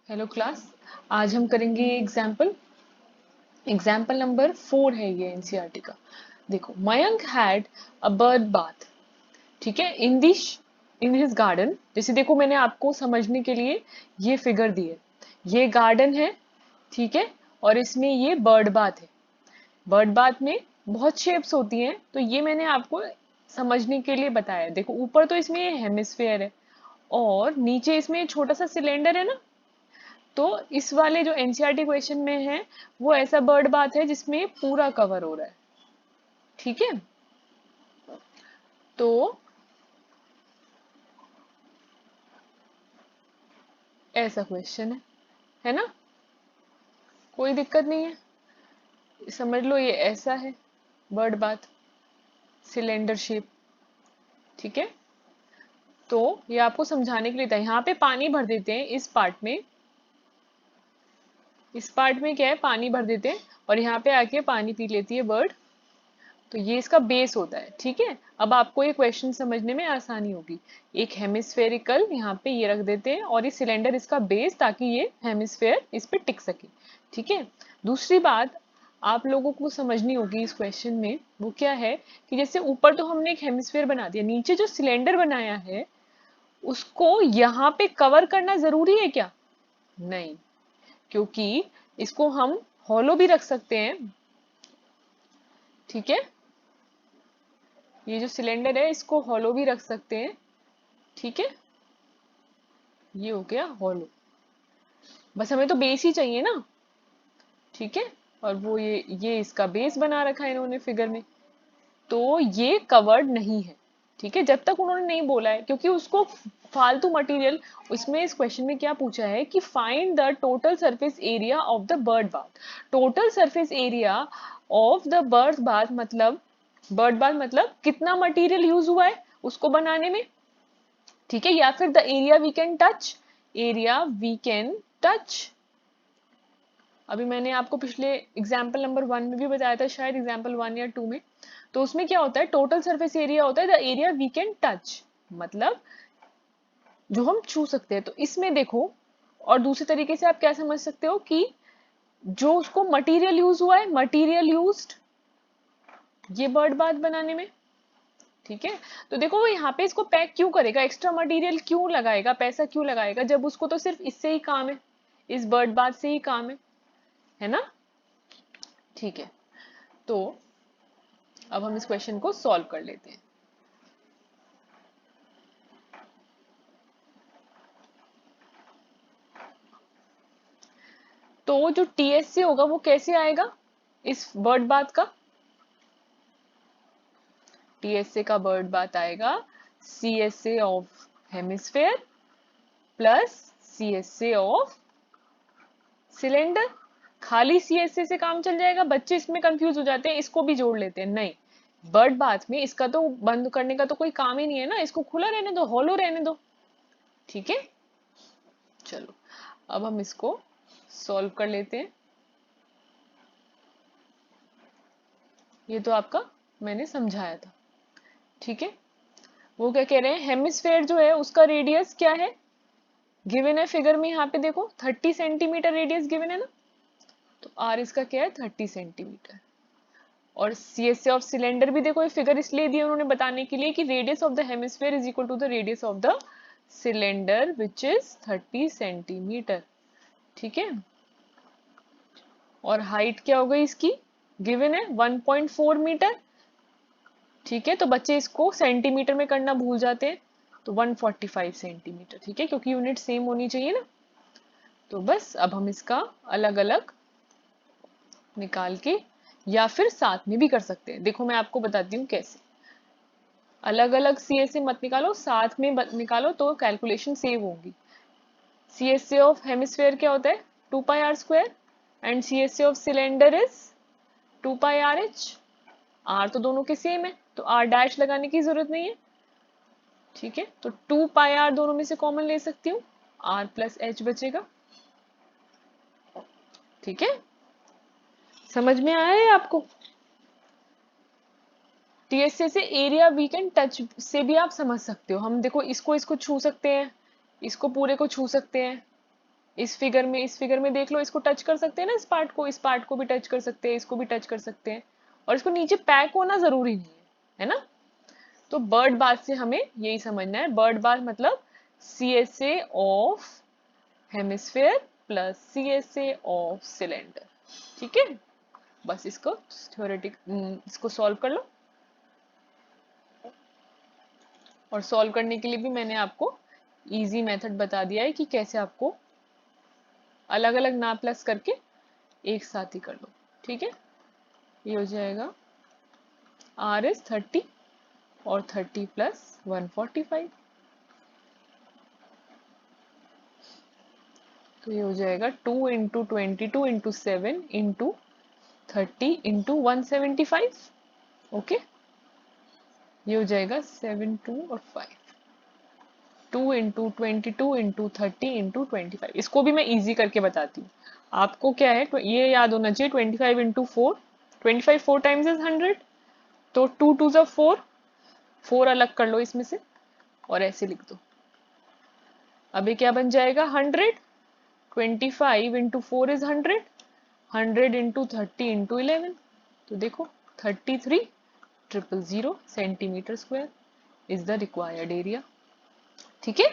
Hello class. आज हम करेंगे एग्जाम्पल नंबर 4 है ये एनसीईआरटी का। देखो, Mayank had a bird bath. ठीक है, इन हिज गार्डन। जैसे देखो, मैंने आपको समझने के लिए ये फिगर दी है। ये गार्डन है, ठीक है, और इसमें ये बर्ड बाथ है। बर्ड बाथ में बहुत शेप्स होती हैं, तो ये मैंने आपको समझने के लिए बताया। देखो, ऊपर तो इसमें ये हेमिस्फेयर है और नीचे इसमें छोटा सा सिलेंडर है ना। तो इस वाले जो एनसीईआरटी क्वेश्चन में है, वो ऐसा बर्ड बाथ है जिसमें पूरा कवर हो रहा है। ठीक है, तो ऐसा क्वेश्चन है ना। कोई दिक्कत नहीं है, समझ लो ये ऐसा है बर्ड बाथ, सिलेंडर शेप। ठीक है, तो ये आपको समझाने के लिए था। यहाँ पे पानी भर देते हैं इस पार्ट में। इस पार्ट में क्या है, पानी भर देते हैं और यहाँ पे आके पानी पी लेती है बर्ड। तो ये इसका बेस होता है। ठीक है, अब आपको ये क्वेश्चन समझने में आसानी होगी। एक हेमिस्फेरिकल यहाँ पे ये रख देते हैं और ये सिलेंडर इसका बेस, ताकि ये हेमिस्फेयर इस पे टिक सके। ठीक है, दूसरी बात आप लोगों को समझनी होगी इस क्वेश्चन में, वो क्या है कि जैसे ऊपर तो हमने एक हेमिस्फेयर बना दिया, नीचे जो सिलेंडर बनाया है उसको यहाँ पे कवर करना जरूरी है क्या? नहीं, क्योंकि इसको हम हॉलो भी रख सकते हैं। ठीक है, ये जो सिलेंडर है इसको हॉलो भी रख सकते हैं। ठीक है, ये हो गया हॉलो। बस हमें तो बेस ही चाहिए ना। ठीक है, और वो ये इसका बेस बना रखा है इन्होंने फिगर में। तो ये कवर्ड नहीं है। ठीक है, जब तक उन्होंने नहीं बोला है, क्योंकि उसको फालतू मटेरियल। इसमें इस क्वेश्चन में क्या पूछा है कि find the total surface area of the bird bath. Total surface area of the bird bath मतलब, बर्ड बाथ मतलब कितना मटेरियल यूज हुआ है उसको बनाने में। ठीक है, या फिर the area we can touch. Area we can touch, अभी मैंने आपको पिछले एग्जाम्पल नंबर 1 में भी बताया था, शायद एग्जाम्पल 1 या 2 में। तो उसमें क्या होता है, टोटल सरफेस एरिया होता है the area we can touch, मतलब जो हम छू सकते हैं। तो इसमें देखो, और दूसरे तरीके से आप क्या समझ सकते हो कि जो उसको मटेरियल यूज हुआ है, मटेरियल यूज्ड ये बर्ड बाथ बनाने में। ठीक है, तो देखो वो यहाँ पे इसको पैक क्यों करेगा, एक्स्ट्रा मटेरियल क्यों लगाएगा, पैसा क्यों लगाएगा, जब उसको तो सिर्फ इससे ही काम है, इस बर्ड बाथ से ही काम है ना। ठीक है, तो अब हम इस क्वेश्चन को सॉल्व कर लेते हैं। तो जो टीएससी होगा वो कैसे आएगा इस बर्ड बाथ का? टीएसए का बर्ड बाथ आएगा CSA of hemisphere plus CSA of cylinder. खाली सीएसए से काम चल जाएगा? बच्चे इसमें कंफ्यूज हो जाते हैं, इसको भी जोड़ लेते हैं। नहीं, बर्ड बाथ में इसका तो बंद करने का तो कोई काम ही नहीं है ना, इसको खुला रहने दो, हॉलो रहने दो। ठीक है, चलो अब हम इसको सॉल्व कर लेते हैं। ये तो आपका मैंने समझाया था। ठीक है, वो क्या कह रहे हैं, हेमिस्फेयर जो है उसका रेडियस क्या है, गिवन है फिगर में। यहाँ पे देखो 30 सेंटीमीटर रेडियस गिवन है ना। तो आर इसका क्या है, 30 सेंटीमीटर। और सीएसए ऑफ सिलेंडर भी देखो, ये फिगर इसलिए दी उन्होंने बताने के लिए कि radius of the hemisphere is equal to the radius of the cylinder which is 30 centimetre. ठीक है, और हाइट क्या हो गई इसकी, गिवन है 1.4 मीटर। ठीक है, तो बच्चे इसको सेंटीमीटर में करना भूल जाते हैं। तो 145 सेंटीमीटर। ठीक है, क्योंकि यूनिट सेम होनी चाहिए ना। तो बस अब हम इसका अलग अलग निकाल के, या फिर साथ में भी कर सकते हैं। देखो मैं आपको बताती हूँ कैसे। अलग अलग सीएसए मत निकालो, साथ में निकालो तो कैलकुलेशन सेव होगी। सीएसए ऑफ हेमिस्फेयर क्या होता है, 2πr² and CSA of cylinder is 2πrh। R तो दोनों के सेम है, तो आर डैश लगाने की जरूरत नहीं है। ठीक है, तो 2πr दोनों में से कॉमन ले सकती हूँ, आर प्लस एच बचेगा। ठीक है, समझ में आया है आपको? टीएसए से एरिया वी कैन टच से भी आप समझ सकते हो। हम देखो इसको इसको छू सकते हैं, इसको पूरे को छू सकते हैं। इस फिगर में देख लो, इसको टच कर सकते हैं ना, इस पार्ट को भी टच कर सकते हैं, इसको भी टच कर सकते हैं, और इसको नीचे पैक होना जरूरी नहीं है ना। तो बर्ड बाथ से हमें यही समझना है, बर्ड बाथ मतलब CSA of hemisphere plus CSA of cylinder. ठीक है, बस इसको थ्योरेटिक इसको सॉल्व कर लो। और सॉल्व करने के लिए भी मैंने आपको इजी मेथड बता दिया है कि कैसे आपको अलग अलग ना प्लस करके एक साथ ही कर लो। ठीक है, ये हो जाएगा R इज 30 और 30 प्लस 145, तो ये हो जाएगा 2 into 22 into 7 into 30 into 175। Okay, ये हो जाएगा 7 2 और 5, 2 इंटू 22 इंटू 30 इंटू 25। इसको भी मैं इजी करके बताती हूँ। आपको क्या है, ये याद होना चाहिए, 25 इंटू 4, 25 4 टाइम्स इज 100, तो 2 2 जा 4, 4 अलग कर लो इसमें से और ऐसे लिख दो। अभी क्या बन जाएगा 100, 25 इंटू 4 इज 100, 100 इंटू 30 इंटू 11, तो देखो 33,000 centimetre square is the required area. ठीक है,